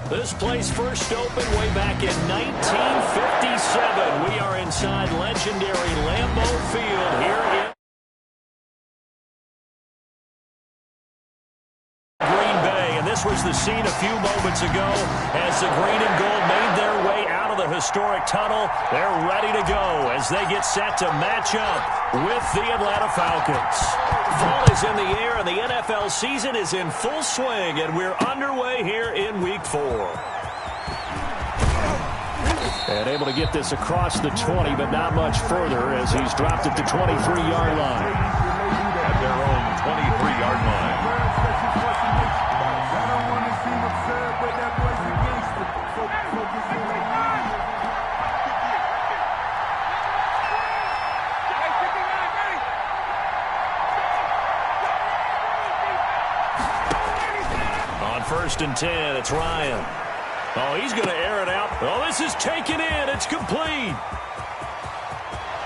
This place first opened way back in 1957. We are inside legendary Lambeau Field here in Green Bay. And this was the scene a few moments ago as the green and gold made their way out of the historic tunnel. They're ready to go as they get set to match up with the Atlanta Falcons. Fall is in the air, and the NFL season is in full swing, and we're underway here in Week 4. And able to get this across the 20, but not much further as he's dropped at the 23-yard line. At their own 23-yard line. First and 10, it's Ryan. Oh, he's going to air it out. Oh, this is taken in. It's complete.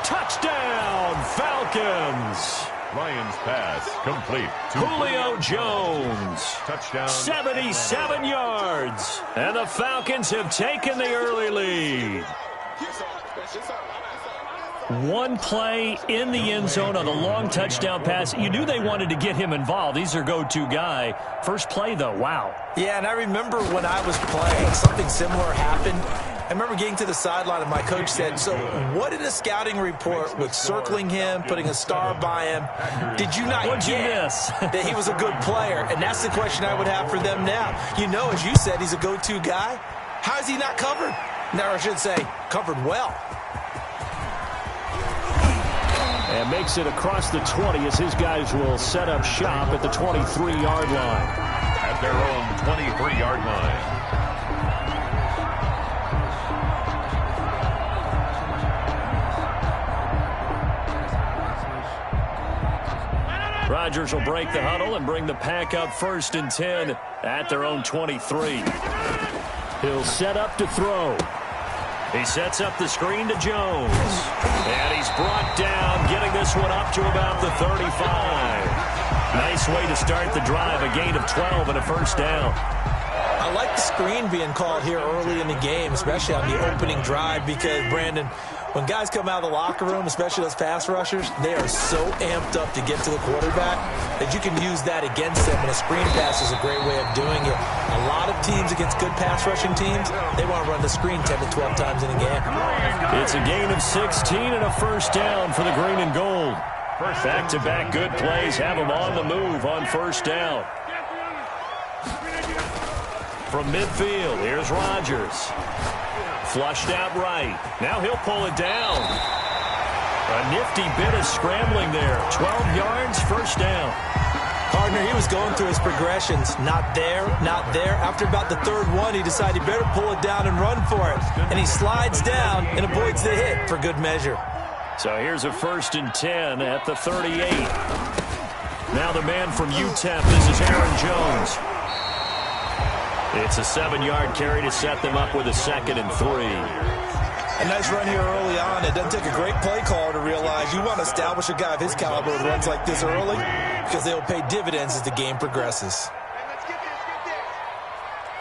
Touchdown, Falcons. Lions pass complete. Julio Jones. Touchdown. 77 yards. And the Falcons have taken the early lead. One play in the end zone on a long touchdown pass. You knew they wanted to get him involved. He's their go-to guy. First play, though, wow. Yeah, and I remember when I was playing, something similar happened. I remember getting to the sideline, and my coach said, so what in a scouting report with circling him, putting a star by him, did you not get that he was a good player? And that's the question I would have for them now. You know, as you said, he's a go-to guy. How is he not covered? Now, I should say, covered well. And makes it across the 20 as his guys will set up shop at the 23-yard line. At their own 23-yard line. Rodgers will break the huddle and bring the pack up first and 10 at their own 23. He'll set up to throw. He sets up the screen to Jones. And he's brought down, getting this one up to about the 35. Nice way to start the drive, a gain of 12 and a first down. I like the screen being called here early in the game, especially on the opening drive, because, Brandon, when guys come out of the locker room, especially those pass rushers, they are so amped up to get to the quarterback that you can use that against them, and a screen pass is a great way of doing it. A lot of teams against good pass rushing teams, they want to run the screen 10 to 12 times in a game. It's a gain of 16 and a first down for the green and gold. Back-to-back good plays have them on the move on first down. From midfield, here's Rodgers. Flushed out right. Now he'll pull it down. A nifty bit of scrambling there. 12 yards, first down. Partner, he was going through his progressions. Not there, not there. After about the third one, he decided he better pull it down and run for it. And he slides down and avoids the hit for good measure. So here's a first and 10 at the 38. Now the man from UTEP, this is Aaron Jones. It's a 7-yard carry to set them up with a 2nd and 3. A nice run here early on. It doesn't take a great play caller to realize you want to establish a guy of his caliber with runs like this early because they will pay dividends as the game progresses.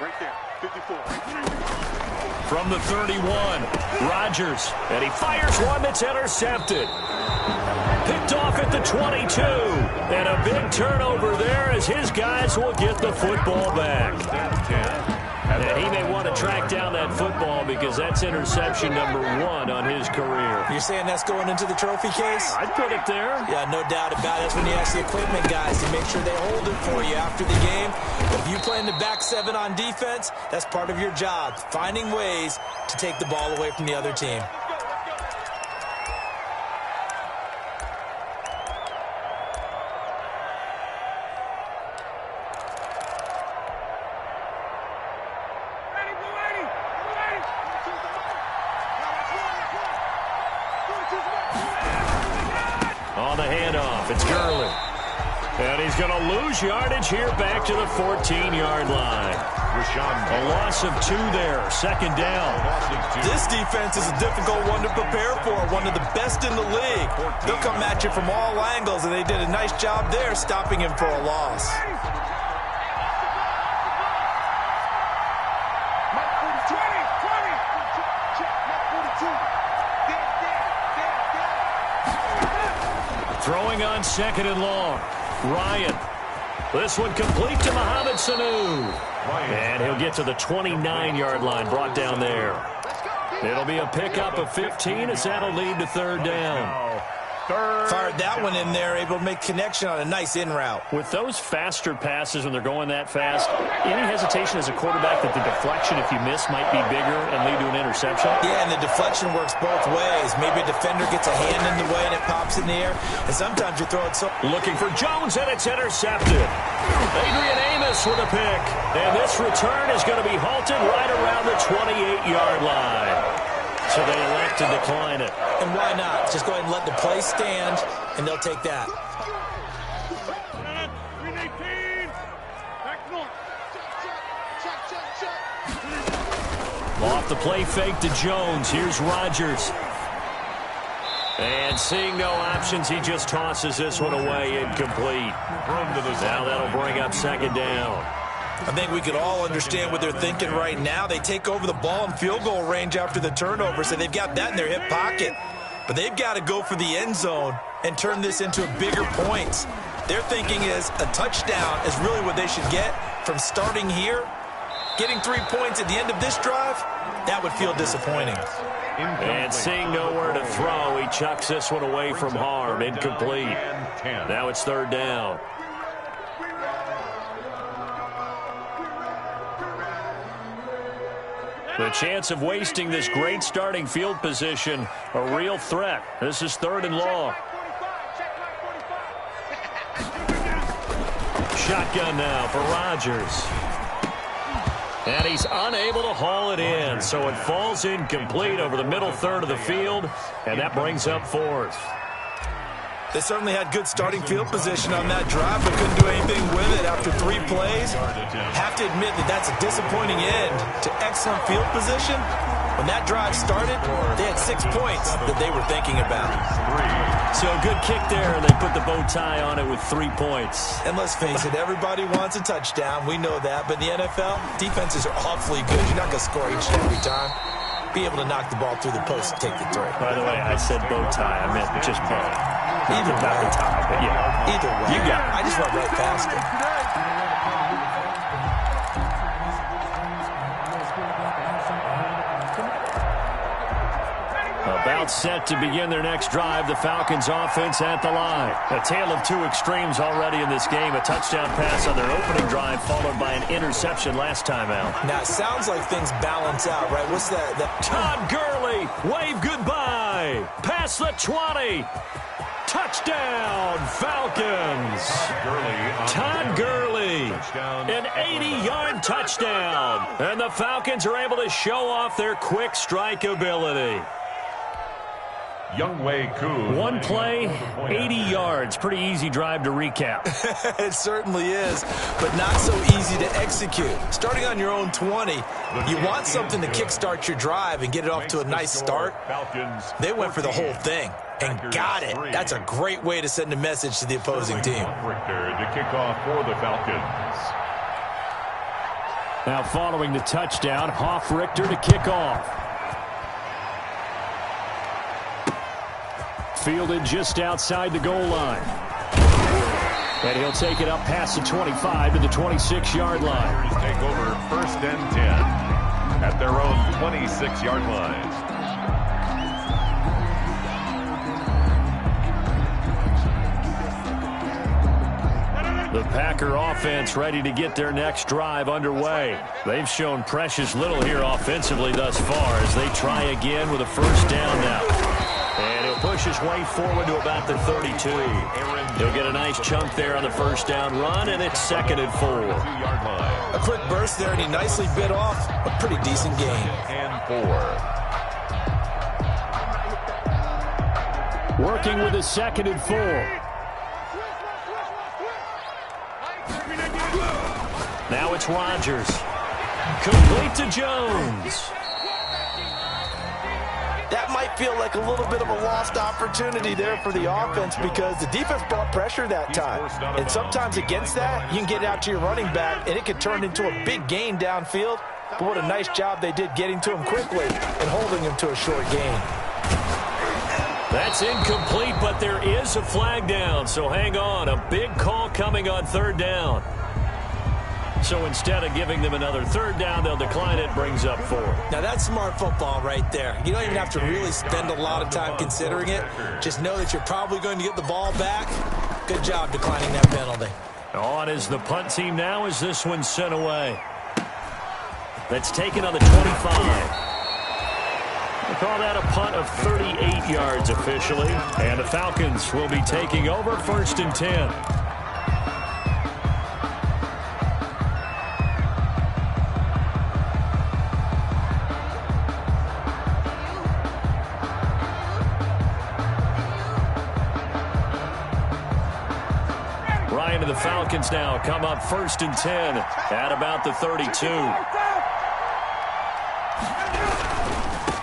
Right there, 54. From the 31, Rodgers, and he fires one that's intercepted. Picked off at the 22, and a big turnover there as his guys will get the football back. And he may want to track down that football because that's interception number 1 on his career. You're saying that's going into the trophy case? I'd put it there. Yeah, no doubt about it. That's when you ask the equipment guys to make sure they hold it for you after the game. If you play in the back 7 on defense, that's part of your job, finding ways to take the ball away from the other team. On the handoff, it's Gurley. And he's going to lose yardage here back to the 14-yard line. A loss of 2 there, second down. This defense is a difficult one to prepare for, one of the best in the league. They'll come at you from all angles, and they did a nice job there stopping him for a loss. Throwing on second and long. Ryan. This one complete to Mohamed Sanu. And he'll get to the 29-yard line, brought down there. It'll be a pickup of 15 as that'll lead to third down. Fired that one in there, able to make connection on a nice in route. With those faster passes when they're going that fast, any hesitation as a quarterback that the deflection, if you miss, might be bigger and lead to an interception? Yeah, and the deflection works both ways. Maybe a defender gets a hand in the way and it pops in the air, and sometimes you throw it so... Looking for Jones, and it's intercepted. Adrian Amos with a pick, and this return is going to be halted right around the 28-yard line. So they elect to decline it. And why not? Just go ahead and let the play stand, and they'll take that. Off the play fake to Jones. Here's Rodgers. And seeing no options, he just tosses this one away, incomplete. Now that'll bring up second down. I think we could all understand what they're thinking right now. They take over the ball in field goal range after the turnover, so they've got that in their hip pocket. But they've got to go for the end zone and turn this into a bigger points. Their thinking is a touchdown is really what they should get from starting here. Getting 3 points at the end of this drive, that would feel disappointing. And seeing nowhere to throw, he chucks this one away from harm, incomplete. Now it's third down. The chance of wasting this great starting field position, a real threat. This is third and long. Shotgun now for Rodgers. And he's unable to haul it in, so it falls incomplete over the middle third of the field, and that brings up fourth. They certainly had good starting field position on that drive, but couldn't do anything with it after 3 plays. Have to admit that that's a disappointing end to excellent field position. When that drive started, they had 6 points that they were thinking about. So a good kick there, and they put the bow tie on it with 3 points. And let's face it, everybody wants a touchdown. We know that. But in the NFL, defenses are awfully good. You're not going to score each and every time. Be able to knock the ball through the post and take the throw. By the way, I said bow tie. I meant just bow. Either way. Not the tie, but yeah. Either way. You got it. I just went right past it. About set to begin their next drive. The Falcons offense at the line. A tale of 2 extremes already in this game. A touchdown pass on their opening drive followed by an interception last time out. Now, it sounds like things balance out, right? What's that? Todd Gurley, wave goodbye. Past the 20. Touchdown, Falcons. Todd Gurley, an 80-yard touchdown. And the Falcons are able to show off their quick strike ability. One play, 80 yards. Pretty easy drive to recap. It certainly is, but not so easy to execute. Starting on your own 20, you want something to kickstart your drive and get it off to a nice start. They went for the whole thing and got it. That's a great way to send a message to the opposing team. To kick off for the Falcons. Now following the touchdown, Richter to kick off. Fielded just outside the goal line. And he'll take it up past the 25 to the 26-yard line. Take over 1st and 10 at their own 26-yard line. The Packer offense ready to get their next drive underway. They've shown precious little here offensively thus far as they try again with a first down now. And he'll push his way forward to about the 32. He'll get a nice chunk there on the first down run, and it's 2nd and 4. A quick burst there, and he nicely bit off a pretty decent gain. And 4. Working with a 2nd and 4. Now it's Rodgers. Complete to Jones. That might feel like a little bit of a lost opportunity there for the offense because the defense brought pressure that time. And sometimes against that, you can get out to your running back, and it can turn into a big gain downfield. But what a nice job they did getting to him quickly and holding him to a short gain. That's incomplete, but there is a flag down, so hang on. A big call coming on 3rd down. So instead of giving them another 3rd down, they'll decline it, brings up 4. Now that's smart football right there. You don't even have to really spend a lot of time considering it. Just know that you're probably going to get the ball back. Good job declining that penalty. On is the punt team now as this one's sent away. That's taken on the 25. They call that a punt of 38 yards officially. And the Falcons will be taking over 1st and 10. Ryan and the Falcons now come up 1st and 10 at about the 32.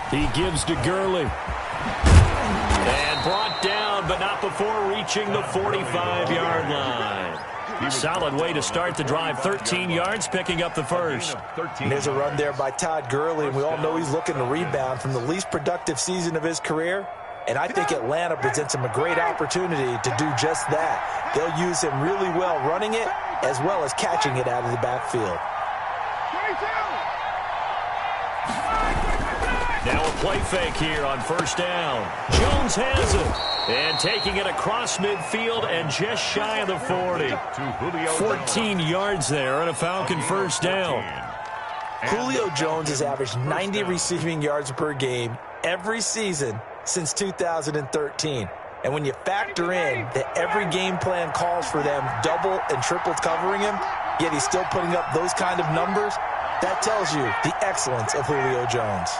He gives to Gurley. And brought down, but not before reaching the 45-yard line. Solid way to start the drive. 13 yards, picking up the first. And there's a run there by Todd Gurley, and we all know he's looking to rebound from the least productive season of his career. And I think Atlanta presents him a great opportunity to do just that. They'll use him really well running it as well as catching it out of the backfield. Now a play fake here on 1st down. Jones has it. And taking it across midfield and just shy of the 40. 14 yards there on a Falcon 1st down. Julio Jones has averaged 90 receiving yards per game every season since 2013. And when you factor in that every game plan calls for them double and triple covering him, yet he's still putting up those kind of numbers, that tells you the excellence of Julio Jones.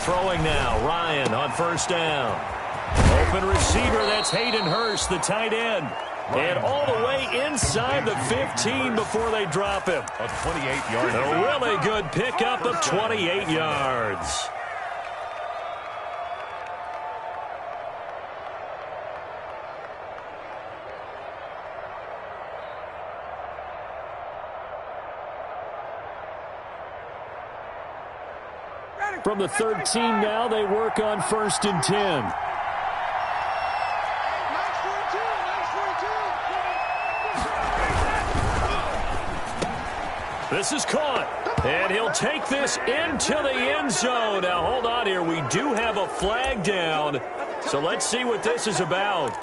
Throwing now, Ryan on 1st down. Open receiver, that's Hayden Hurst, the tight end. And all the way inside the 15 before they drop him. A 28-yard. A really good pickup of 28 yards. From the 13 now, they work on 1st and 10. This is caught, and he'll take this into the end zone. Now, hold on here. We do have a flag down, so let's see what this is about.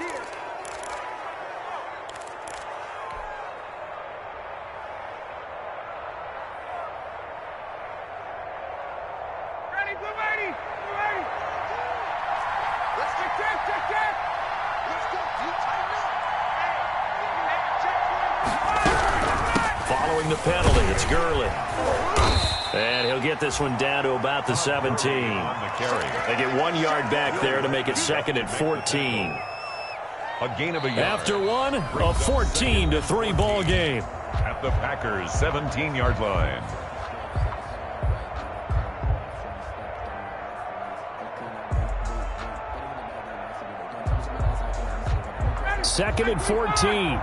Following the penalty, it's Gurley. And he'll get this one down to about the 17. They get 1 yard back there to make it 2nd and 14. A gain of a yard. After one, a 14-3 ball game. At the Packers' 17-yard line. 2nd and 14.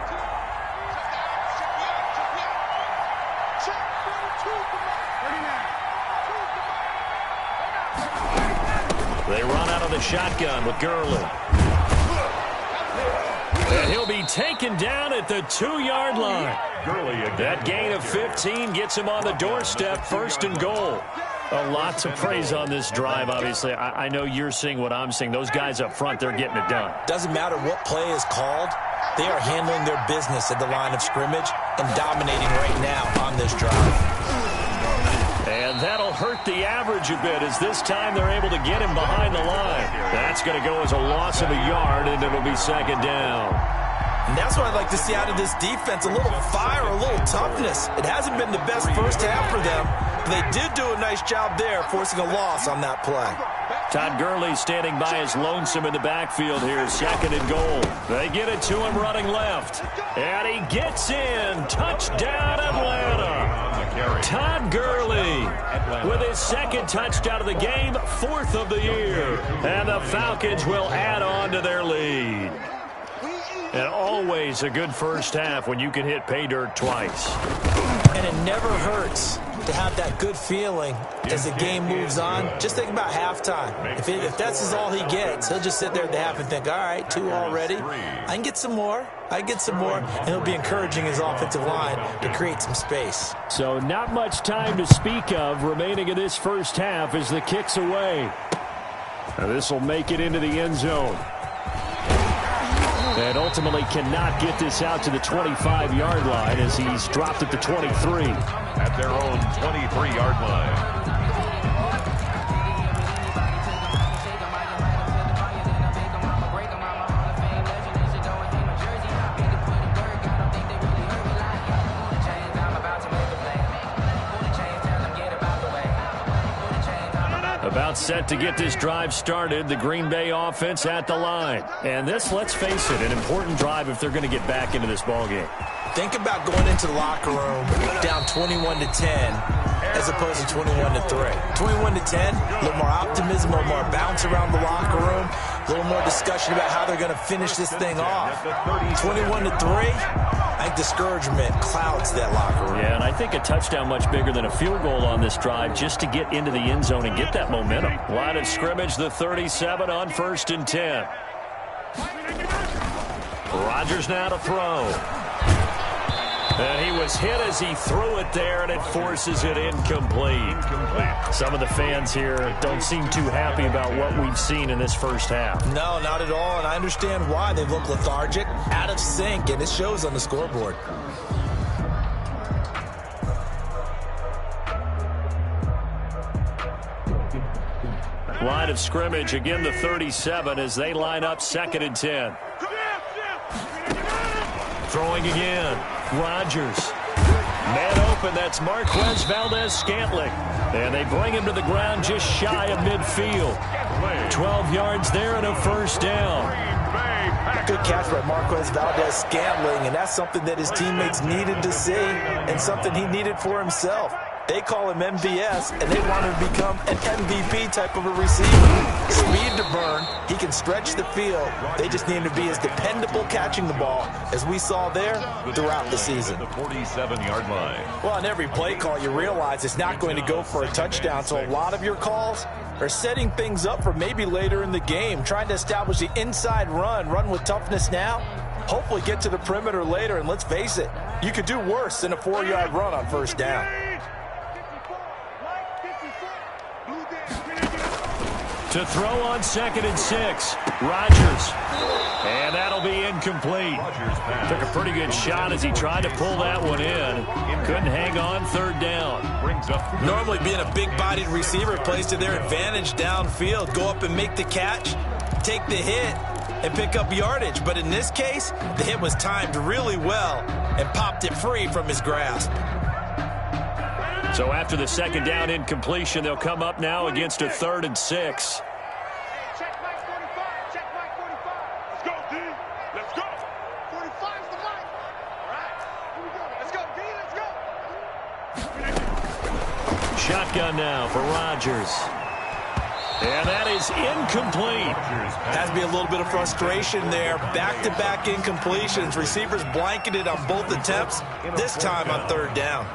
They run out of the shotgun with Gurley. And he'll be taken down at the 2-yard line. That gain of 15 gets him on the doorstep, 1st and goal. A lot to praise on this drive, obviously. I know you're seeing what I'm seeing. Those guys up front, they're getting it done. Doesn't matter what play is called. They are handling their business at the line of scrimmage and dominating right now on this drive. And that'll hurt the average a bit as this time they're able to get him behind the line. That's going to go as a loss of a yard, and it'll be 2nd down. And that's what I'd like to see out of this defense, a little fire, a little toughness. It hasn't been the best first half for them, but they did do a nice job there forcing a loss on that play. Todd Gurley standing by his lonesome in the backfield here, 2nd and goal. They get it to him running left, and he gets in. Touchdown, Atlanta. Todd Gurley with his 2nd touchdown of the game, 4th of the year. And the Falcons will add on to their lead. And always a good first half when you can hit pay dirt twice. And it never hurts to have that good feeling as the game moves on. Just think about halftime. If that's all he gets, he'll just sit there at the half and think, all right, 2 already. I can get some more. And he'll be encouraging his offensive line to create some space. So not much time to speak of remaining in this first half as the kick's away. Now this will make it into the end zone. And ultimately cannot get this out to the 25-yard line as he's dropped at the 23. At their own 23-yard line. About set to get this drive started, the Green Bay offense at the line. And this, let's face it, an important drive if they're going to get back into this ballgame. Think about going into the locker room down 21-10 as opposed to 21-3. 21-10, a little more optimism, a little more bounce around the locker room, a little more discussion about how they're going to finish this thing off. 21-3, I think discouragement clouds that locker room. Yeah, and I think a touchdown much bigger than a field goal on this drive just to get into the end zone and get that momentum. Line of scrimmage, the 37 on 1st and 10. Rodgers now to throw. And he was hit as he threw it there, and it forces it incomplete. Some of the fans here don't seem too happy about what we've seen in this first half. No, not at all, and I understand why. They look lethargic, out of sync, and it shows on the scoreboard. Line of scrimmage, again the 37 as they line up 2nd and 10. Throwing again. Rodgers. Man open, that's Marquez Valdez-Scantling. And they bring him to the ground just shy of midfield. 12 yards there and a 1st down. Good catch by Marquez Valdez-Scantling, and that's something that his teammates needed to see and something he needed for himself. They call him MVS, and they want him to become an MVP type of a receiver. Speed to burn. He can stretch the field. They just need him to be as dependable catching the ball as we saw there throughout the season. The 47-yard line. Well, on every play call, you realize it's not going to go for a touchdown, so a lot of your calls are setting things up for maybe later in the game, trying to establish the inside run with toughness now, hopefully get to the perimeter later, and let's face it, you could do worse than a 4-yard run on 1st down. To throw on 2nd and 6, Rodgers. And that'll be incomplete. Took a pretty good shot as he tried to pull that one in. Couldn't hang on 3rd down. Normally being a big-bodied receiver plays to their advantage downfield. Go up and make the catch, take the hit, and pick up yardage. But in this case, the hit was timed really well and popped it free from his grasp. So after the 2nd down incompletion, they'll come up now against a 3rd and 6. Check Mike 45. Check Mike 45. Let's go, D. Let's go. 45's the mic. All right. Here we go. Let's go, D. Let's go. Shotgun now for Rodgers. And that is incomplete. Has to be a little bit of frustration there. Back-to-back incompletions. Receivers blanketed on both attempts, this time on 3rd down.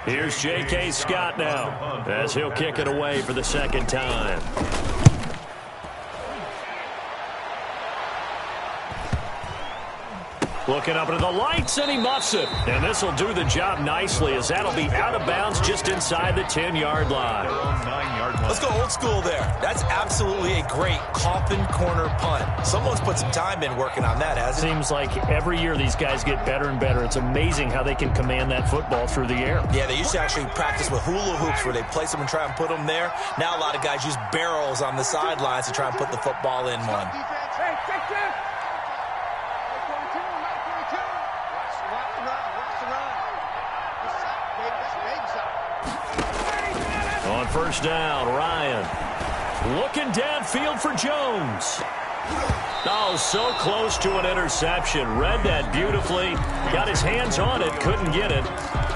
Here's J.K. Scott now as he'll kick it away for the second time. Looking up into the lights, and he muffs it. And this will do the job nicely, as that'll be out of bounds just inside the 10-yard line. Let's go old school there. That's absolutely a great coffin corner punt. Someone's put some time in working on that, hasn't it? Seems like every year these guys get better and better. It's amazing how they can command that football through the air. Yeah, they used to actually practice with hula hoops where they place them and try and put them there. Now a lot of guys use barrels on the sidelines to try and put the football in one. On first down, Ryan looking downfield for Jones. Oh, so close to an interception. Read that beautifully. Got his hands on it, couldn't get it.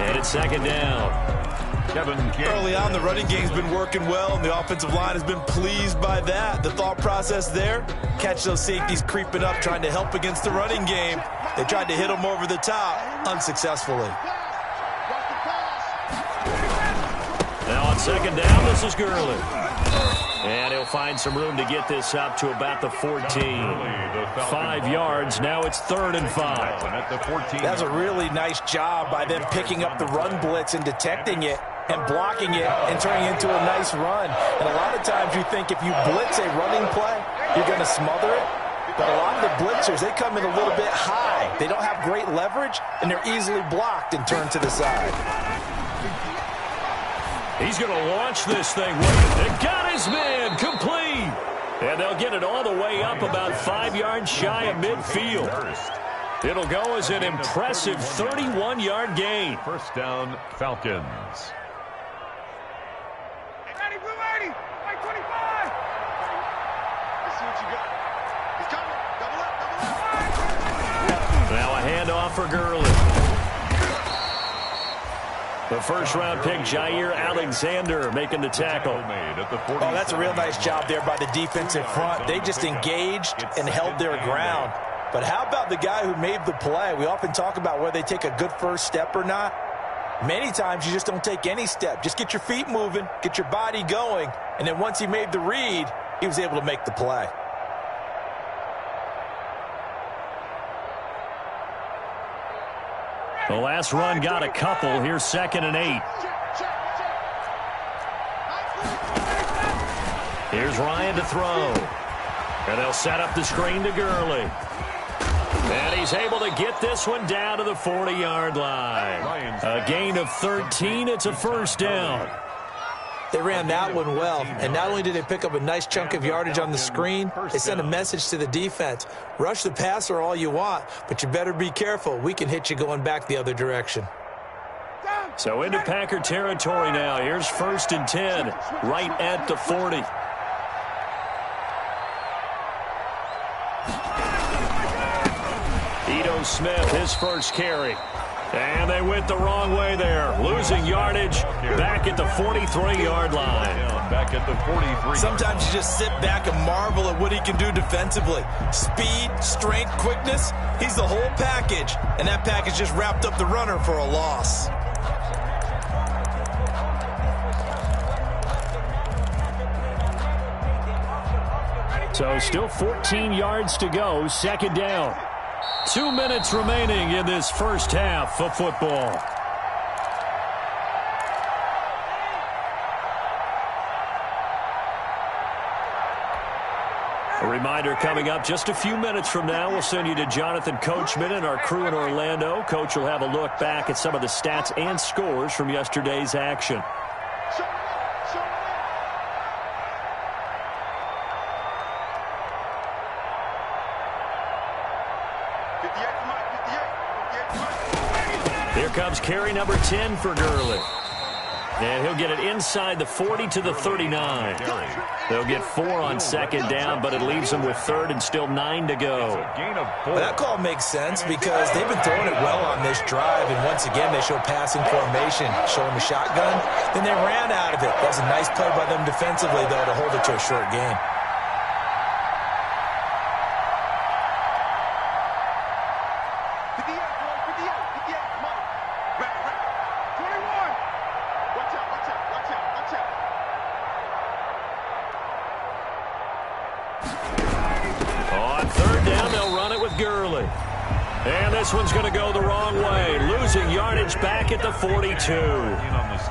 And it's second down. Early on, the running game's been working well, and the offensive line has been pleased by that. The thought process there, catch those safeties creeping up, trying to help against the running game. They tried to hit them over the top, unsuccessfully. Now on second down, this is Gurley. And he'll find some room to get this up to about the 14. 5 yards, now it's 3rd and 5. That's a really nice job by them picking up the run blitz and detecting it and blocking it and turning it into a nice run. And a lot of times you think if you blitz a running play, you're going to smother it. But a lot of the blitzers, they come in a little bit high. They don't have great leverage, and they're easily blocked and turned to the side. He's going to launch this thing. They got his man complete. And they'll get it all the way up about 5 yards shy of midfield. It'll go as an impressive 31-yard gain. First down, Falcons. Ready, blue 80, white 25. Let's see what you got. He's coming. Double up. Now a handoff for Gurley. The first-round pick, Jair Alexander, making the tackle. Oh, that's a real nice job there by the defensive front. They just engaged and held their ground. But how about the guy who made the play? We often talk about whether they take a good first step or not. Many times you just don't take any step. Just get your feet moving, get your body going, and then once he made the read, he was able to make the play. The last run got a couple. Here's 2nd and 8. Here's Ryan to throw. And they'll set up the screen to Gurley. And he's able to get this one down to the 40-yard line. A gain of 13. It's a first down. They ran that one well, and not only did they pick up a nice chunk of yardage on the screen, they sent a message to the defense. Rush the passer all you want, but you better be careful. We can hit you going back the other direction. So into Packer territory now. Here's 1st and 10, right at the 40. Ito Smith, his first carry. And they went the wrong way there. Losing yardage back at the 43-yard line. Back at the 43. Sometimes you just sit back and marvel at what he can do defensively. Speed, strength, quickness, he's the whole package. And that package just wrapped up the runner for a loss. So still 14 yards to go, 2nd down. 2 minutes remaining in this first half of football. A reminder coming up just a few minutes from now, we'll send you to Jonathan Coachman and our crew in Orlando. Coach will have a look back at some of the stats and scores from yesterday's action. Here comes carry number 10 for Gurley. And he'll get it inside the 40 to the 39. They'll get 4 on 2nd down, but it leaves them with 3rd and still 9 to go. Well, that call makes sense because they've been throwing it well on this drive, and once again they show passing formation, showing the shotgun. Then they ran out of it. That was a nice play by them defensively, though, to hold it to a short game. down, they'll run it with Gurley. And this one's going to go the wrong way, losing yardage back at the 42.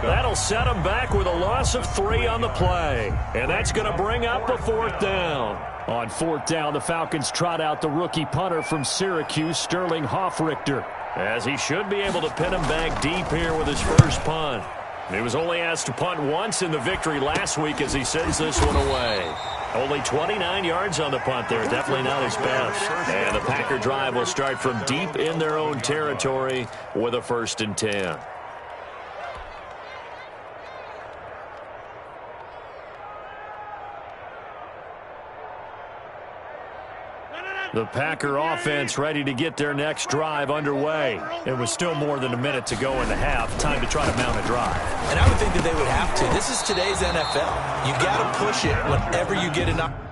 That'll set them back with a loss of 3 on the play. And that's going to bring up a 4th down. On 4th down, the Falcons trot out the rookie punter from Syracuse, Sterling Hoffrichter, as he should be able to pin him back deep here with his first punt. He was only asked to punt once in the victory last week as he sends this one away. Only 29 yards on the punt there. Definitely not his best. And the Packer drive will start from deep in their own territory with a 1st and 10. The Packer offense ready to get their next drive underway. It was still more than a minute to go in the half. Time to try to mount a drive. And I would think that they would have to. This is today's NFL. You got to push it whenever you get an opportunity.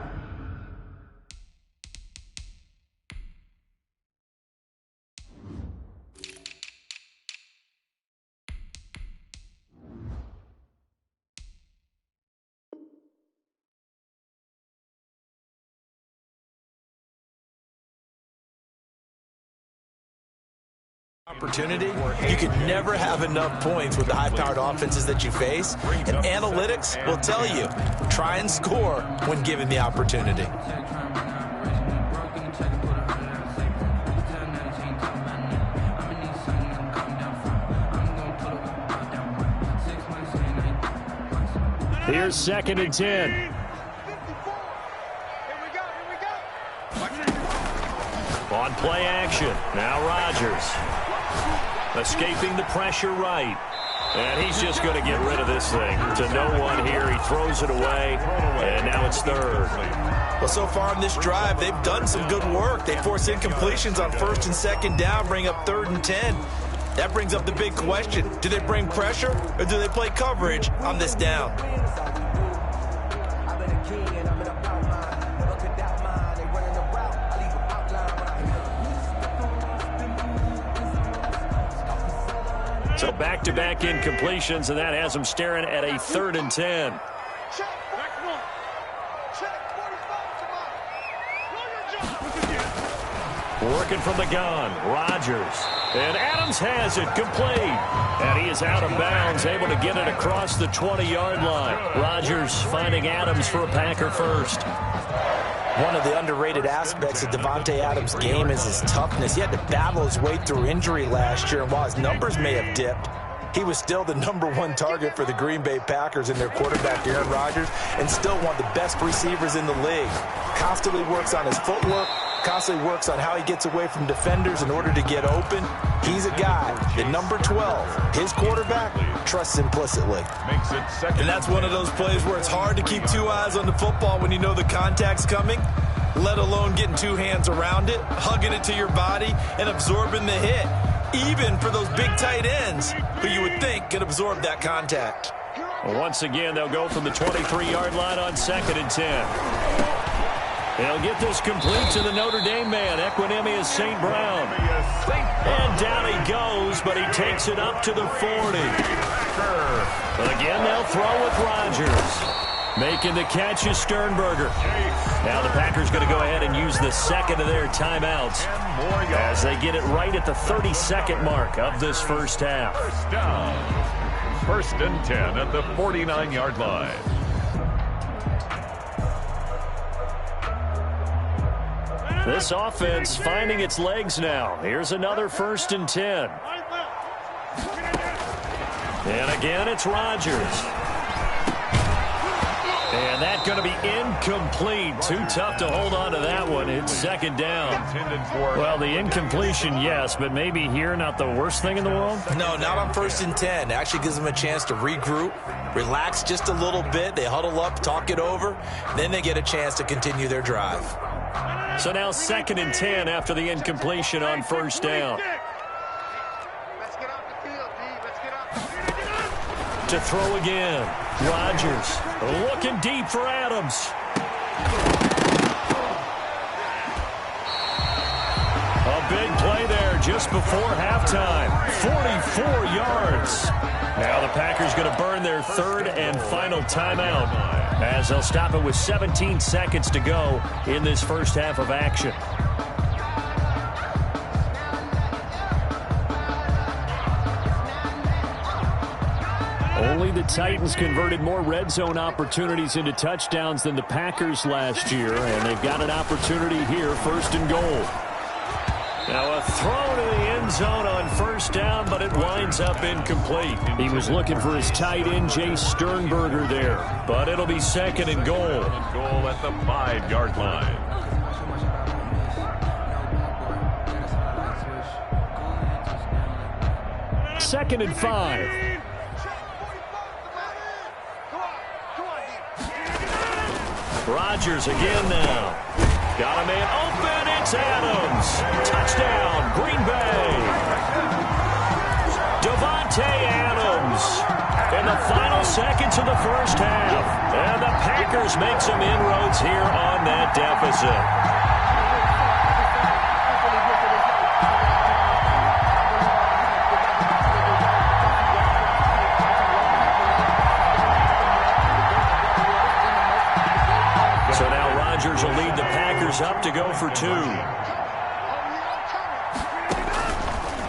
You can never have enough points with the high-powered offenses that you face. And analytics will tell you, try and score when given the opportunity. Here's 2nd and 10. On play action, now Rodgers. Escaping the pressure right. And he's just going to get rid of this thing. To no one here. He throws it away. And now it's 3rd. Well, so far in this drive, they've done some good work. They force incompletions on 1st and 2nd down, bring up 3rd and 10. That brings up the big question. Do they bring pressure or do they play coverage on this down? So back-to-back incompletions, and that has them staring at a 3rd and 10. Working from the gun, Rodgers. And Adams has it, complete. And he is out of bounds, able to get it across the 20-yard line. Rodgers finding Adams for a Packer first. One of the underrated aspects of Davante Adams' game is his toughness. He had to battle his way through injury last year, and while his numbers may have dipped, he was still the #1 target for the Green Bay Packers and their quarterback, Aaron Rodgers, and still one of the best receivers in the league. Constantly works on his footwork, constantly works on how he gets away from defenders in order to get open. He's a guy that number 12, his quarterback, trusts implicitly. Makes it 2nd. And that's one of those plays where it's hard to keep 2 eyes on the football when you know the contact's coming, let alone getting 2 hands around it, hugging it to your body, and absorbing the hit, even for those big tight ends who you would think could absorb that contact. Well, once again, they'll go from the 23-yard line on 2nd and 10. They'll get this complete to the Notre Dame man, Equinemius St. Brown. And down he goes, but he takes it up to the 40. Again, they'll throw with Rodgers. Making the catch is Sternberger. Now the Packers going to go ahead and use the 2nd of their timeouts as they get it right at the 32nd mark of this first half. First down. 1st and 10 at the 49-yard line. This offense finding its legs now. Here's another 1st and 10. And again, it's Rodgers. And that's going to be incomplete. Too tough to hold on to that one. It's 2nd down. Well, the incompletion, yes, but maybe here not the worst thing in the world? No, not on 1st and 10. It actually gives them a chance to regroup, relax just a little bit. They huddle up, talk it over. Then they get a chance to continue their drive. So now 2nd and 10 after the incompletion on 1st down. Let's get off the field, D. Let's get off the field. To throw again. Rodgers looking deep for Adams. A big play there just before halftime. 44 yards. Now the Packers going to burn their 3rd and final timeout as they'll stop it with 17 seconds to go in this first half of action. the Titans converted more red zone opportunities into touchdowns than the Packers last year, and they've got an opportunity here, 1st and goal. Now a throw to the end zone on 1st down, but it winds up incomplete. He was looking for his tight end, Jay Sternberger, there. But it'll be 2nd and goal. 2nd and goal at the 5-yard line. Second and 5. Rodgers again now. Got a man open. It's Adams. Touchdown, Green Bay. Davante Adams in the final seconds of the 1st half. And the Packers make some inroads here on that deficit. So now Rodgers will lead the Packers up to go for 2.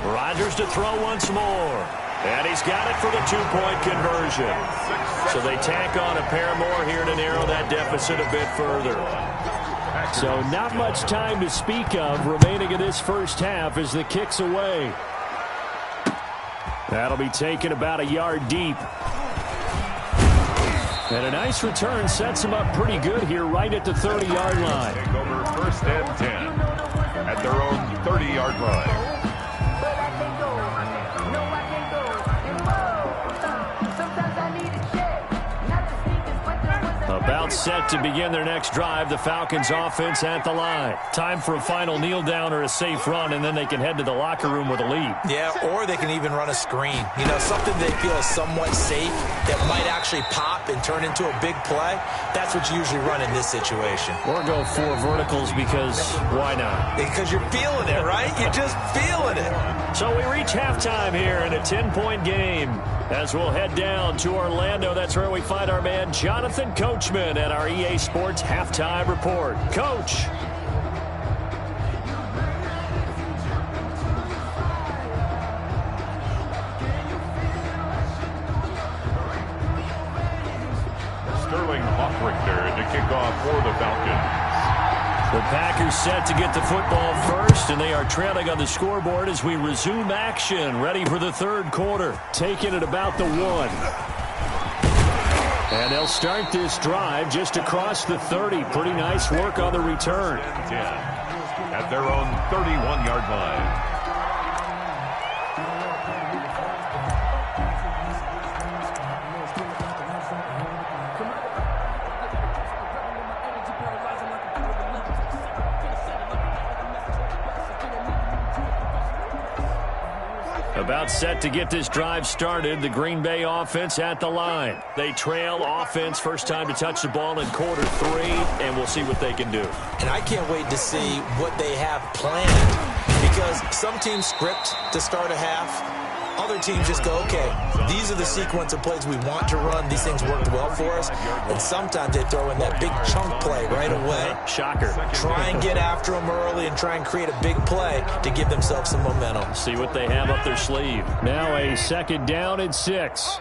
Rodgers to throw once more. And he's got it for the 2-point conversion. So they tack on a pair more here to narrow that deficit a bit further. So not much time to speak of remaining in this 1st half as the kick's away. That'll be taken about a yard deep. And a nice return sets him up pretty good here right at the 30-yard line. Take over 1st and 10 at their own 30-yard line. About set to begin their next drive, the Falcons offense at the line. Time for a final kneel down or a safe run, and then they can head to the locker room with a lead. Yeah, or they can even run a screen. You know, something they feel is somewhat safe that might actually pop and turn into a big play. That's what you usually run in this situation. Or go 4 verticals because why not? Because you're feeling it, right? You're just feeling it. So we reach halftime here in a 10-point game. As we'll head down to Orlando, that's where we find our man Jonathan Coachman at our EA Sports Halftime Report. Coach. Sterling Hoffrichter to kick off for the Falcons. The Packers set to get the football first, and they are trailing on the scoreboard as we resume action, ready for the 3rd quarter. Taking it about the 1. And they'll start this drive just across the 30. Pretty nice work on the return. 10 at their own 31-yard line. About set to get this drive started. The Green Bay offense at the line. They trail offense, first time to touch the ball in quarter 3, and we'll see what they can do. And I can't wait to see what they have planned, because some teams script to start a half. Other teams just go, okay, these are the sequence of plays we want to run. These things worked well for us. And sometimes they throw in that big chunk play right away. Shocker. Try and get after them early and try and create a big play to give themselves some momentum. See what they have up their sleeve. Now a 2nd down and 6.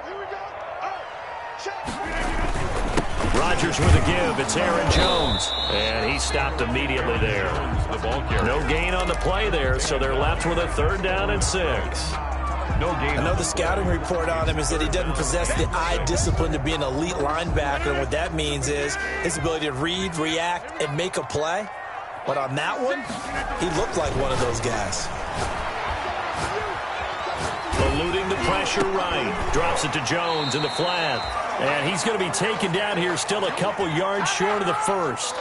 Rodgers with a give. It's Aaron Jones. And he stopped immediately there. No gain on the play there, so they're left with a 3rd down and 6. No gain. I know the scouting report on him is that he doesn't possess the eye discipline to be an elite linebacker. And what that means is his ability to read, react, and make a play. But on that one, he looked like one of those guys. Eluding the pressure right. Drops it to Jones in the flat. And he's going to be taken down here still a couple yards short of the 1st.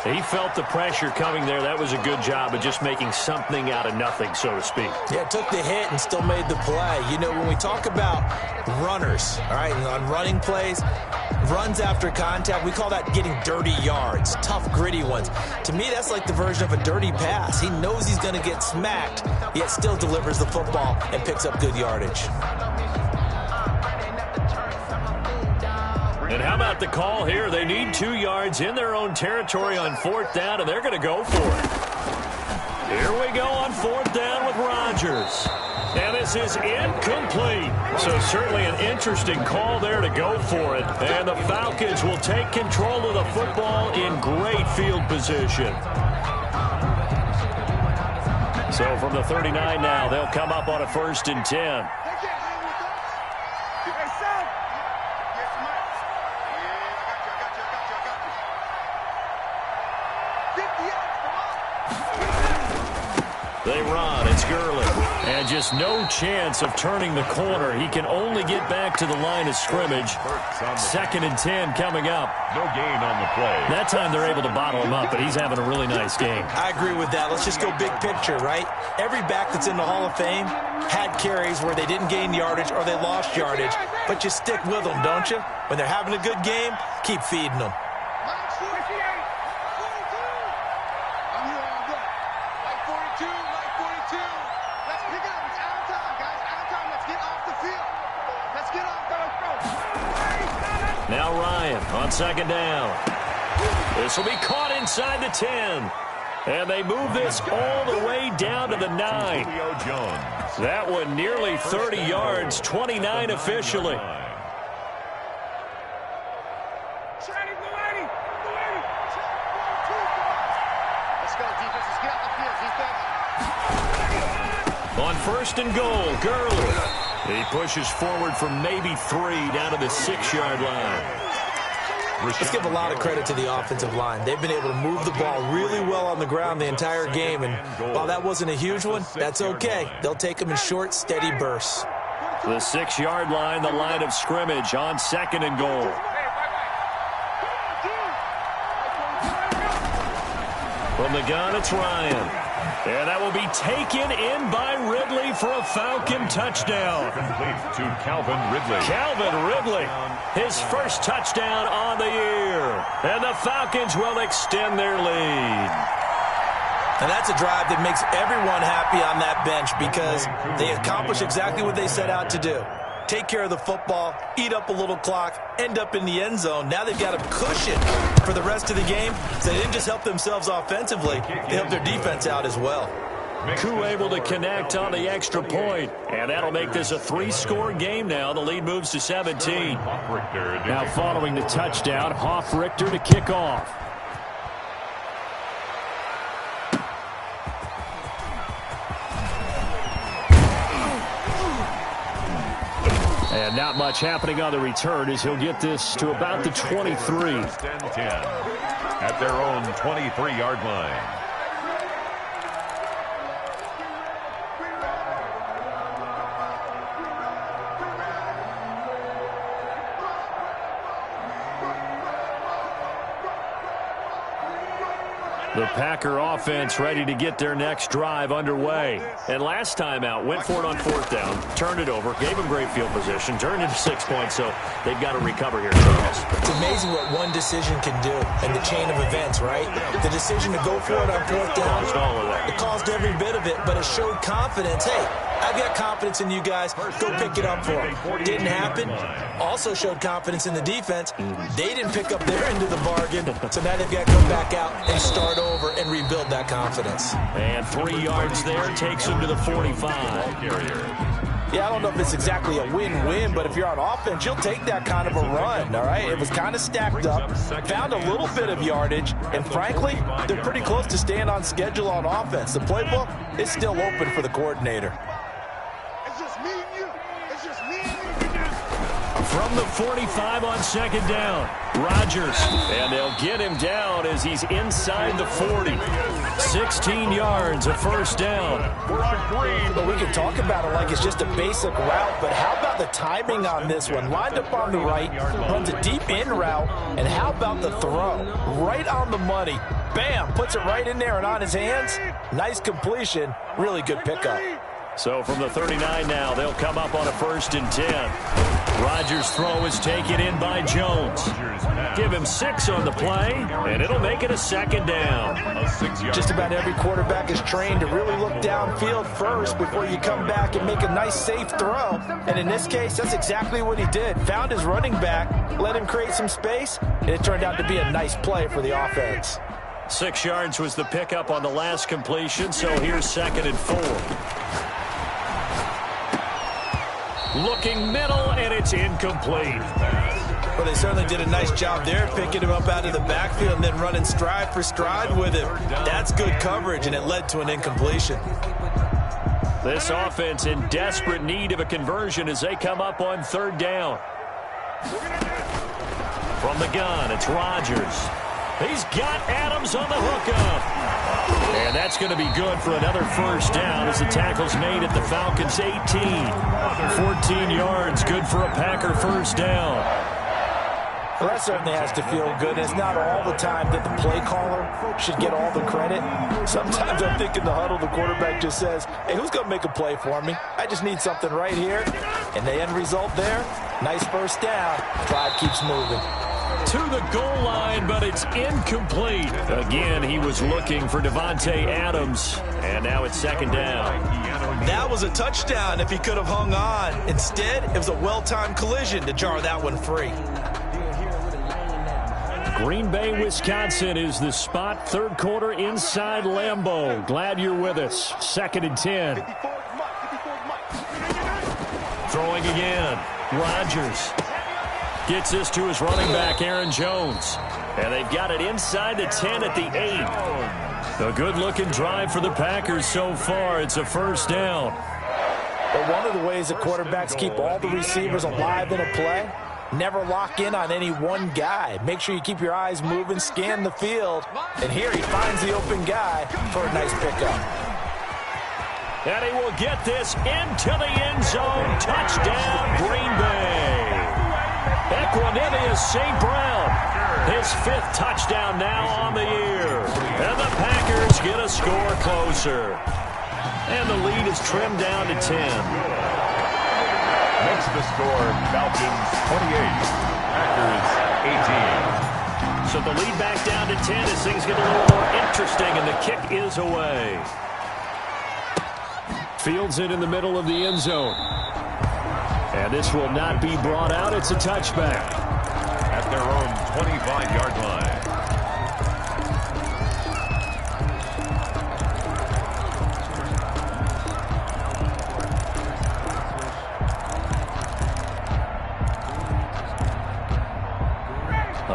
He felt the pressure coming there. That was a good job of just making something out of nothing, so to speak. Yeah, took the hit and still made the play. You know, when we talk about runners, all right, and on running plays, runs after contact, we call that getting dirty yards, tough, gritty ones. To me, that's like the version of a dirty pass. He knows he's going to get smacked, yet still delivers the football and picks up good yardage. And how about the call here? They need 2 yards in their own territory on 4th down, and they're going to go for it. Here we go on 4th down with Rodgers. And this is incomplete. So certainly an interesting call there to go for it. And the Falcons will take control of the football in great field position. So from the 39 now, they'll come up on a 1st and 10. They run. It's Gurley. And just no chance of turning the corner. He can only get back to the line of scrimmage. 2nd and 10 coming up. No gain on the play. That time they're able to bottle him up, but he's having a really nice game. I agree with that. Let's just go big picture, right? Every back that's in the Hall of Fame had carries where they didn't gain yardage or they lost yardage. But you stick with them, don't you? When they're having a good game, keep feeding them. Now Ryan on 2nd down. This will be caught inside the 10. And they move this all the way down to the 9. That one nearly 30 yards, 29 officially. On 1st and goal, Gurley. He pushes forward from maybe 3 down to the 6-yard line. Let's give a lot of credit to the offensive line. They've been able to move the ball really well on the ground the entire game. And while that wasn't a huge one, that's okay. They'll take them in short, steady bursts. The 6-yard line, the line of scrimmage on 2nd and goal. From the gun, it's Ryan. And that will be taken in by Ridley for a Falcon touchdown. Complete to Calvin Ridley. Calvin Ridley, his first touchdown on the year. And the Falcons will extend their lead. And that's a drive that makes everyone happy on that bench because they accomplish exactly what they set out to do. Take care of the football, eat up a little clock, end up in the end zone. Now they've got a cushion for the rest of the game. So they didn't just help themselves offensively, they helped their defense out as well. Koo able to connect on the extra point. And that'll make this a 3-score game now. The lead moves to 17. Now following the touchdown, Hoff-Richter to kick off. And not much happening on the return as he'll get this to about the 23. 10 at their own 23-yard line. The Packer offense ready to get their next drive underway. And last time out, went for it on 4th down, turned it over, gave them great field position, turned into 6 points, so they've got to recover here, Charles. It's amazing what one decision can do in the chain of events, right? The decision to go for it on 4th down, it caused every bit of it, but it showed confidence. Hey, I've got confidence in you guys. Go pick it up for them. Didn't happen. Also showed confidence in the defense. They didn't pick up their end of the bargain, so now they've got to come back out and start over and rebuild that confidence. And 3 yards there takes him to the 45. Yeah, I don't know if it's exactly a win-win, but if you're on offense, you'll take that kind of a run, all right? It was kind of stacked up, found a little bit of yardage, and frankly, they're pretty close to staying on schedule on offense. The playbook is still open for the coordinator. It's just me and you. It's just me and you. From the 45 on 2nd down, Rodgers. And they'll get him down as he's inside the 40. 16 yards, a 1st down. But we can talk about it like it's just a basic route, but how about the timing on this one? Lined up on the right, runs a deep in route, and how about the throw? Right on the money. Bam, puts it right in there and on his hands. Nice completion, really good pickup. So from the 39 now, they'll come up on a 1st and 10. Rodgers' throw is taken in by Jones. Give him 6 on the play, and it'll make it a 2nd down. Just about every quarterback is trained to really look downfield first before you come back and make a nice, safe throw. And in this case, that's exactly what he did. Found his running back, let him create some space, and it turned out to be a nice play for the offense. 6 yards was the pickup on the last completion, so here's 2nd and 4. Looking middle, and it's incomplete. Well, they certainly did a nice job there, picking him up out of the backfield and then running stride for stride with him. That's good coverage, and it led to an incompletion. This offense in desperate need of a conversion as they come up on third down. From the gun, it's Rodgers. He's got Adams on the hookup. And that's going to be good for another first down as the tackle's made at the Falcons' 18. 14 yards, good for a Packer first down. Well, that certainly has to feel good. It's not all the time that the play caller should get all the credit. Sometimes I'm thinking the huddle, the quarterback just says, hey, who's going to make a play for me? I just need something right here. And the end result there, nice first down. Drive keeps moving. To the goal line, but it's incomplete. Again, he was looking for Devontae Adams, and now it's second down. That was a touchdown if he could have hung on. Instead, it was a well-timed collision to jar that one free. Green Bay, Wisconsin is the spot. Third quarter inside Lambeau. Glad you're with us. 2nd and 10. Throwing again. Rodgers gets this to his running back, Aaron Jones. And they've got it inside the 10 at the 8. A good-looking drive for the Packers so far. It's a first down. But one of the ways that quarterbacks keep all the receivers alive in a play, never lock in on any one guy. Make sure you keep your eyes moving, scan the field. And here he finds the open guy for a nice pickup. And he will get this into the end zone. Touchdown, Green Bay. Equanimeous St. Brown. His 5th touchdown now on the year. And the Packers get a score closer. And the lead is trimmed down to 10. Makes the score Falcons 28, Packers 18. So the lead back down to 10 as things get a little more interesting, and the kick is away. Fields it in the middle of the end zone. And this will not be brought out. It's a touchback. At their own 25-yard line.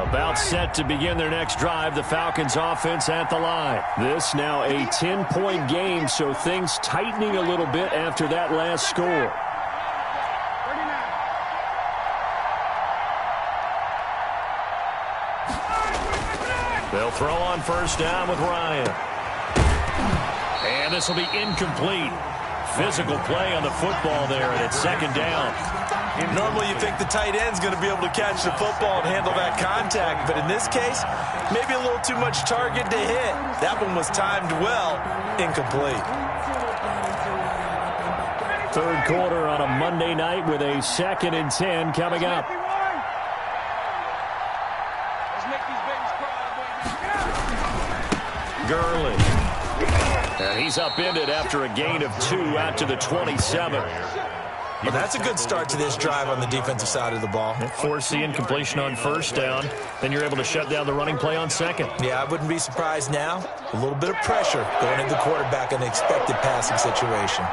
About set to begin their next drive, the Falcons offense at the line. This now a 10-point game, so things tightening a little bit after that last score. They'll throw on first down with Ryan. And this will be incomplete. Physical play on the football there, and it's second down. Normally you think the tight end's going to be able to catch the football and handle that contact, but in this case, maybe a little too much target to hit. That one was timed well, incomplete. Third quarter on a Monday night with a 2nd and 10 coming up. Gurley. And he's upended after a gain of 2 out to the 27. Well, that's a good start to this drive on the defensive side of the ball. Force the incompletion on first down. Then you're able to shut down the running play on second. Yeah, I wouldn't be surprised now. A little bit of pressure going into the quarterback in the expected passing situation.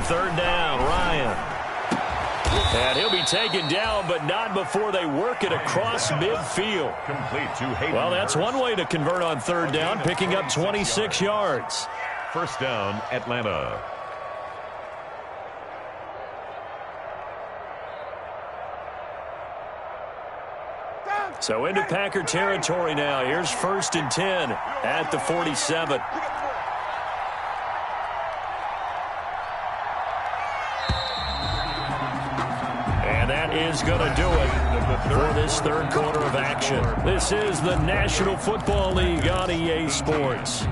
Third down, Ryan. And he'll be taken down, but not before they work it across midfield. Complete to Hayden. Well, that's one way to convert on third down, picking up 26 yards. First down, Atlanta. So into Packer territory now. Here's 1st and 10 at the 47. Is going to do it for this third quarter of action. This is the National Football League on EA Sports.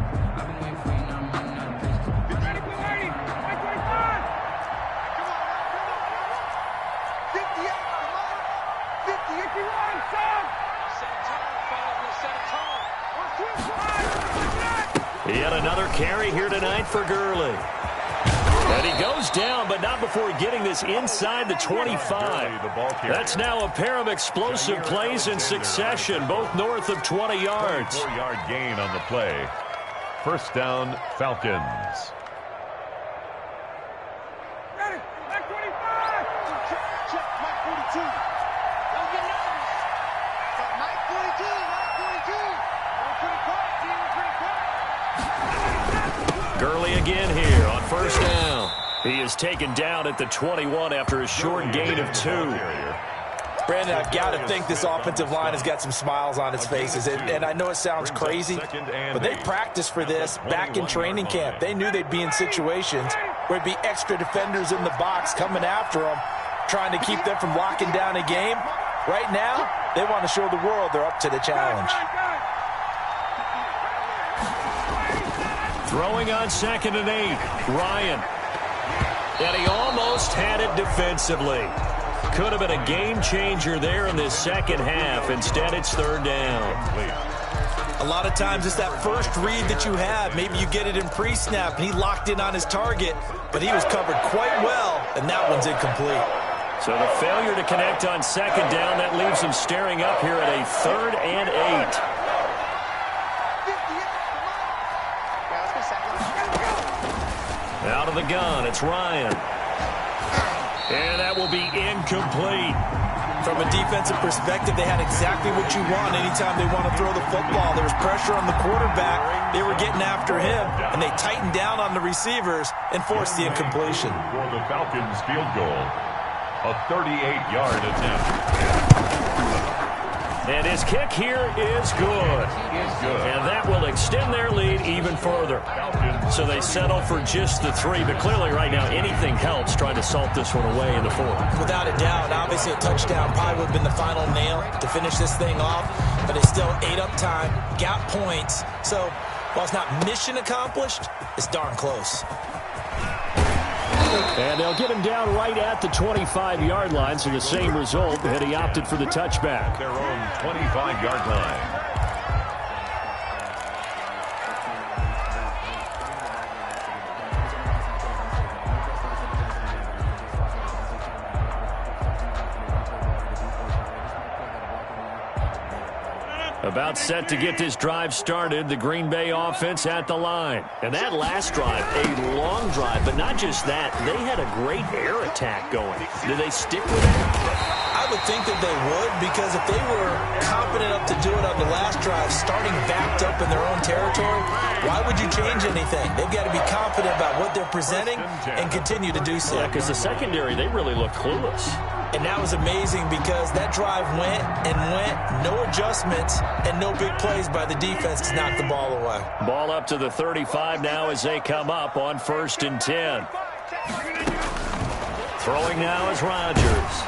Yet another carry here tonight for Gurley. And he goes down, but not before getting this inside the 25. That's now a pair of explosive plays in succession, both north of 20 yards. 4-yard gain on the play. First down, Falcons. Ready, back 25. Check, Mike 42. Don't get nervous. Check, Mike 42, Mike 42. Gurley again here on first down. He is taken down at the 21 after a short gain of 2. Brandon, I've got to think this offensive line has got some smiles on its faces. And I know it sounds crazy, but they practiced for this back in training camp. They knew they'd be in situations where it'd be extra defenders in the box coming after them, trying to keep them from locking down a game. Right now, they want to show the world they're up to the challenge. Throwing on 2nd and 8, Ryan. And he almost had it defensively. Could have been a game changer there in this second half. Instead, it's 3rd down. A lot of times it's that first read that you have. Maybe you get it in pre-snap, and he locked in on his target, but he was covered quite well, and that one's incomplete. So the failure to connect on 2nd down, that leaves him staring up here at a 3rd and 8. Out of the gun, it's Ryan. And that will be incomplete. From a defensive perspective, they had exactly what you want anytime they want to throw the football. There was pressure on the quarterback. They were getting after him, and they tightened down on the receivers and forced the incompletion. For the Falcons field goal, a 38-yard attempt. And his kick here is good. And that will extend their lead even further. So they settle for just the 3, but clearly right now anything helps trying to salt this one away in the 4th. Without a doubt, obviously a touchdown probably would have been the final nail to finish this thing off, but it still ate up time, got points. So while it's not mission accomplished, it's darn close. And they'll get him down right at the 25-yard line, so the same result, and he opted for the touchback. Their own 25-yard line. About set to get this drive started, the Green Bay offense at the line. And that last drive, a long drive, but not just that. They had a great air attack going. Do they stick with it? I would think that they would, because if they were confident enough to do it on the last drive, starting backed up in their own territory, why would you change anything? They've got to be confident about what they're presenting and continue to do so. Yeah, because the secondary, they really look clueless. And that was amazing because that drive went and went, no adjustments, and no big plays by the defense to knock the ball away. Ball up to the 35 now as they come up on 1st and 10. Throwing now is Rodgers.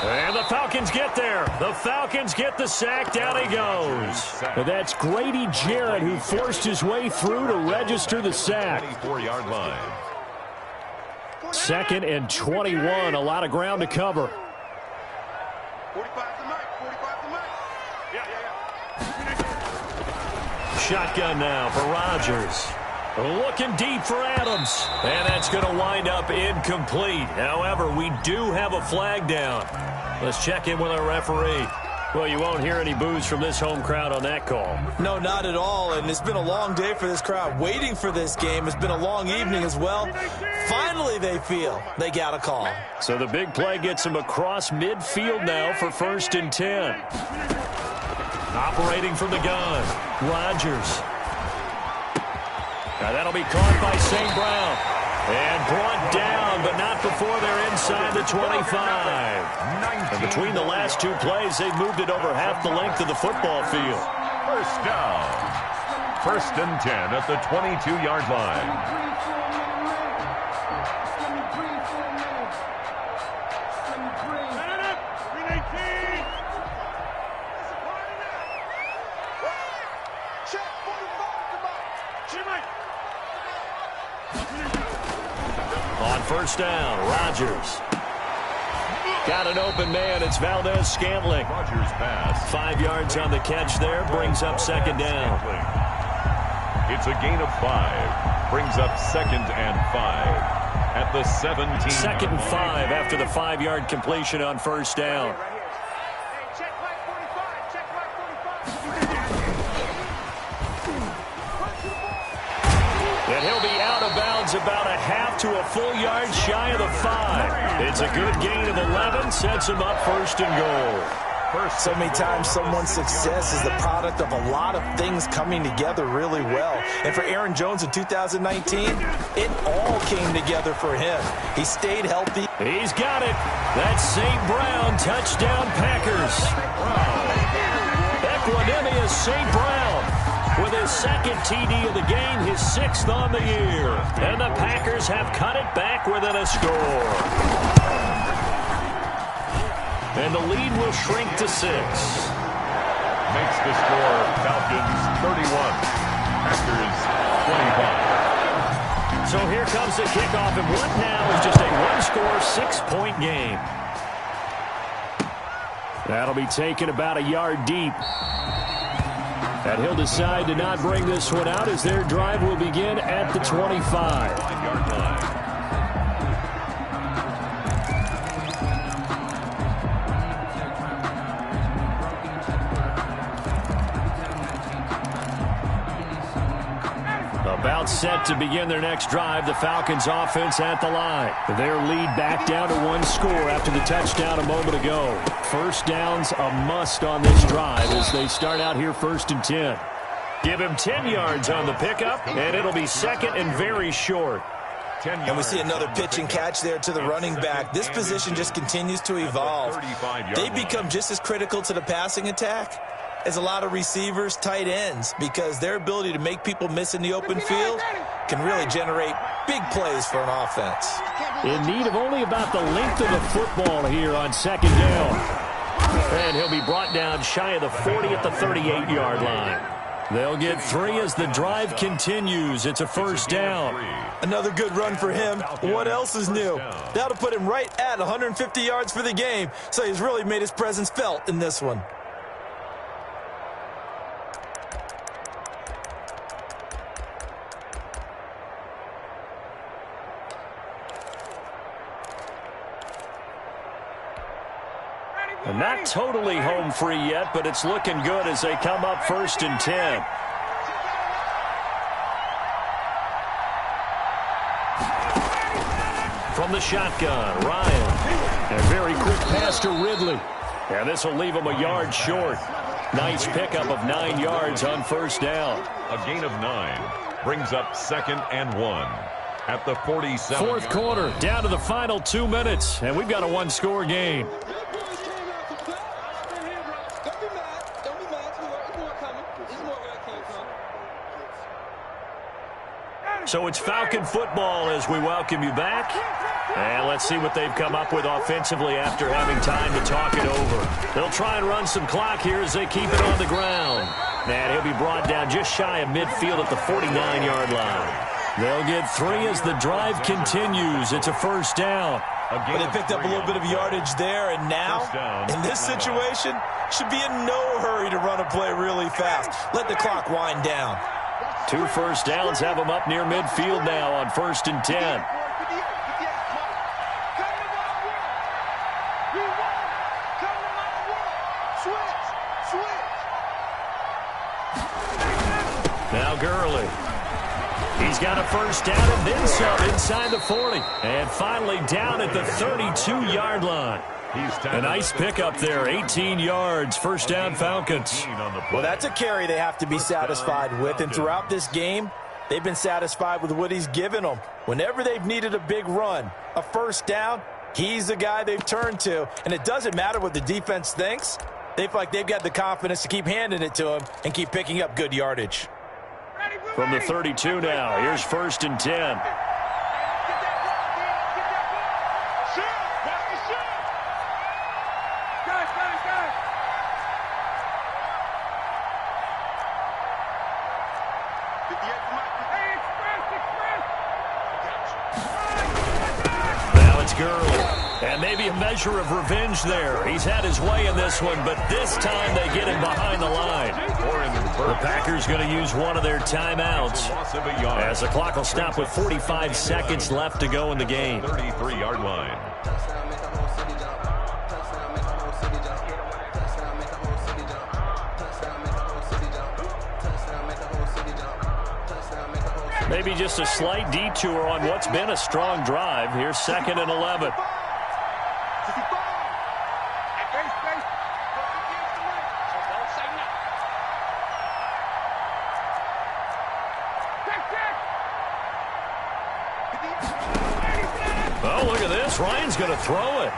And the Falcons get there. The Falcons get the sack. Down he goes. And that's Grady Jarrett who forced his way through to register the sack. 24-yard line. 2nd and 21. A lot of ground to cover. 45 to Mike. 45 to Mike. Yeah. Shotgun now for Rodgers. Looking deep for Adams. And that's going to wind up incomplete. However, we do have a flag down. Let's check in with our referee. Well, you won't hear any boos from this home crowd on that call. No, not at all, and it's been a long day for this crowd waiting for this game. It's been a long evening as well. Finally, they feel they got a call. So the big play gets them across midfield now for 1st and 10. Operating from the gun, Rodgers. Now that'll be caught by St. Brown. And brought down, but not before they're inside the 25. And between the last 2 plays, they've moved it over half the length of the football field. First down. 1st and 10 at the 22-yard line. On 1st down, Rodgers. Got an open man. It's Valdez-Scantling. Rodgers pass. 5 yards on the catch there. Brings up 2nd down. It's a gain of 5. Brings up 2nd and 5 at the 17. 2nd and 5 after the 5-yard completion on first down. And he'll be out of bounds about a half to a full yard shy of the 5. It's a good gain of 11, sets him up 1st and goal. So many times someone's success is the product of a lot of things coming together really well. And for Aaron Jones in 2019, it all came together for him. He stayed healthy. He's got it. That's St. Brown, touchdown Packers. Equanimous St. Brown with his 2nd TD of the game, his 6th on the year. And the Packers have cut it back within a score. And the lead will shrink to 6. Makes the score Falcons 31, Packers 25. So here comes the kickoff, and what now is just a one-score, 6-point game. That'll be taken about a yard deep. And he'll decide to not bring this one out as their drive will begin at the 25. 5-yard line. About set to begin their next drive, the Falcons offense at the line. Their lead back down to 1 score after the touchdown a moment ago. First down's a must on this drive as they start out here 1st and 10. Give him 10 yards on the pickup, and it'll be 2nd and very short. And we see another pitch and catch there to the running back. This position just continues to evolve. They become just as critical to the passing attack as a lot of receivers, tight ends, because their ability to make people miss in the open field can really generate big plays for an offense. In need of only about the length of the football here on 2nd down. And he'll be brought down shy of the 40 at the 38-yard line. They'll get 3 as the drive continues. It's a 1st down. Another good run for him. What else is new? That'll put him right at 150 yards for the game, so he's really made his presence felt in this one. And not totally home free yet, but it's looking good as they come up 1st and 10. From the shotgun, Ryan. A very quick pass to Ridley. And this will leave him a yard short. Nice pickup of 9 yards on 1st down. A gain of 9 brings up 2nd and 1 at the 47. 4th quarter, down to the final 2 minutes, and we've got a 1-score game. So it's Falcon football as we welcome you back. And let's see what they've come up with offensively after having time to talk it over. They'll try and run some clock here as they keep it on the ground. And he'll be brought down just shy of midfield at the 49-yard line. They'll get 3 as the drive continues. It's a 1st down. But they picked up a little bit of yardage there, and now, in this situation, should be in no hurry to run a play really fast. Let the clock wind down. 2 first downs have them up near midfield now on 1st and 10. Now Gurley. He's got a 1st down and then some inside the 40. And finally down at the 32-yard line. A nice pickup there, 18 yards, 1st down Falcons. Well, that's a carry they have to be satisfied with, and throughout this game, they've been satisfied with what he's given them. Whenever they've needed a big run, a 1st down, he's the guy they've turned to, and it doesn't matter what the defense thinks. They feel like they've got the confidence to keep handing it to him and keep picking up good yardage. From the 32 now, here's 1st and 10. Now it's Gurley. And maybe a measure of revenge there. He's had his way in this one, but this time they get him behind the line. The Packers going to use one of their timeouts as the clock will stop with 45 seconds left to go in the game. 33-yard line. Maybe just a slight detour on what's been a strong drive. Here's 2nd and 11. Oh, look at this. Ryan's going to throw it.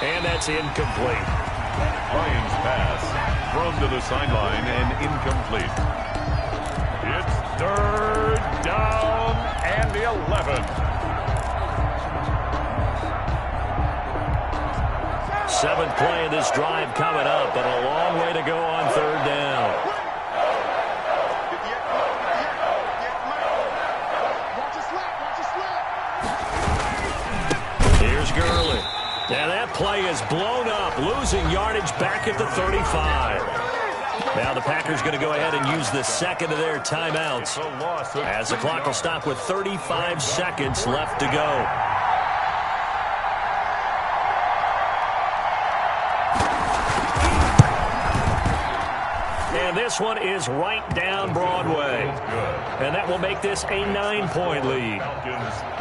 And that's incomplete. Ryan's pass thrown to the sideline and incomplete. It's 3rd down and 11. 7th play of this drive coming up, but a long way to go on 3rd down. Here's Gurley. And that play is blown up, losing yardage back at the 35. Now the Packers going to go ahead and use the 2nd of their timeouts as the clock will stop with 35 seconds left to go. And this one is right down Broadway. And that will make this a 9-point lead.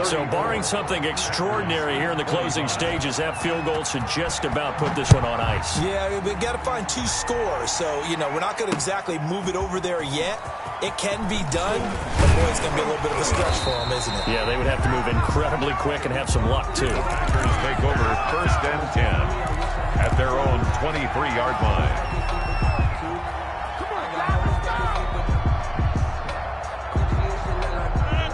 So barring something extraordinary here in the closing stages, that field goal should just about put this one on ice. Yeah, we got to find 2 scores. So, we're not going to exactly move it over there yet. It can be done, but boy, it's going to be a little bit of a stretch for them, isn't it? Yeah, they would have to move incredibly quick and have some luck, too. Packers take over 1st and 10 at their own 23-yard line.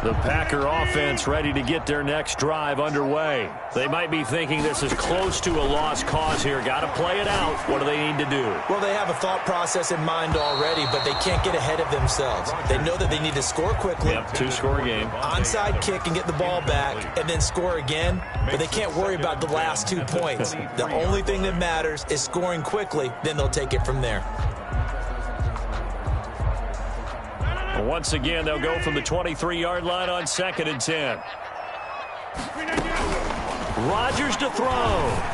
The Packer offense ready to get their next drive underway. They might be thinking this is close to a lost cause here. Got to play it out. What do they need to do? Well, they have a thought process in mind already, but they can't get ahead of themselves. They know that they need to score quickly. Yep, 2-score game. Onside kick and get the ball back and then score again, but they can't worry about the last 2 points. The only thing that matters is scoring quickly, then they'll take it from there. Once again, they'll go from the 23-yard line on 2nd and 10. Rodgers to throw.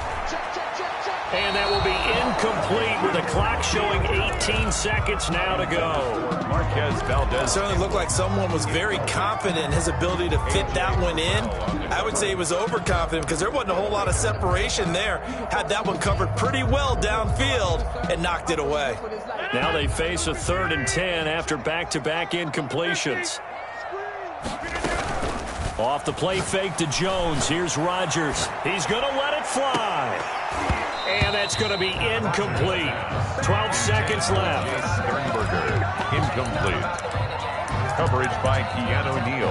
And that will be incomplete with the clock showing 18 seconds now to go. Marquez Valdez. It certainly looked like someone was very confident in his ability to fit that one in. I would say he was overconfident because there wasn't a whole lot of separation there. Had that one covered pretty well downfield and knocked it away. Now they face a 3rd and 10 after back-to-back incompletions. Off the play fake to Jones. Here's Rodgers. He's going to let it fly. And that's going to be incomplete. 12 seconds left. Sternberger, incomplete. Coverage by Keanu Neal.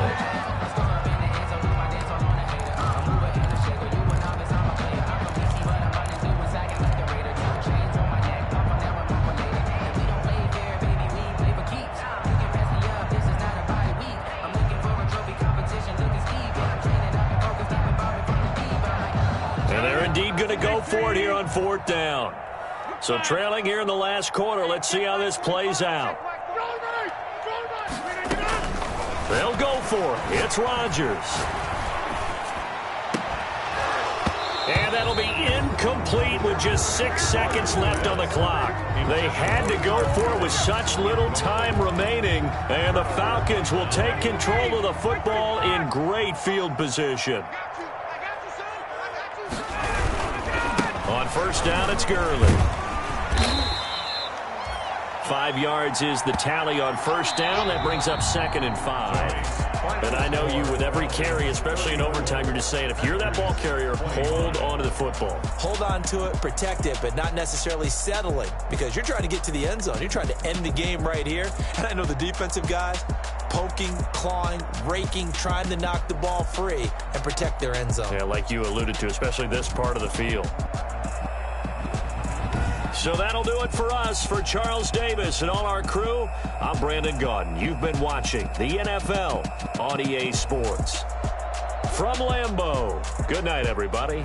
Indeed going to go for it here on 4th down. So trailing here in the last quarter. Let's see how this plays out. They'll go for it. It's Rodgers. And that'll be incomplete with just 6 seconds left on the clock. They had to go for it with such little time remaining. And the Falcons will take control of the football in great field position. On 1st down, it's Gurley. 5 yards is the tally on 1st down. That brings up 2nd and 5. And I know you, with every carry, especially in overtime, you're just saying, if you're that ball carrier, hold on to the football. Hold on to it, protect it, but not necessarily settling, because you're trying to get to the end zone. You're trying to end the game right here. And I know the defensive guys poking, clawing, raking, trying to knock the ball free and protect their end zone. Yeah, like you alluded to, especially this part of the field. So that'll do it for us. For Charles Davis and all our crew, I'm Brandon Gaudin. You've been watching the NFL on EA Sports. from Lambeau. Good night, everybody.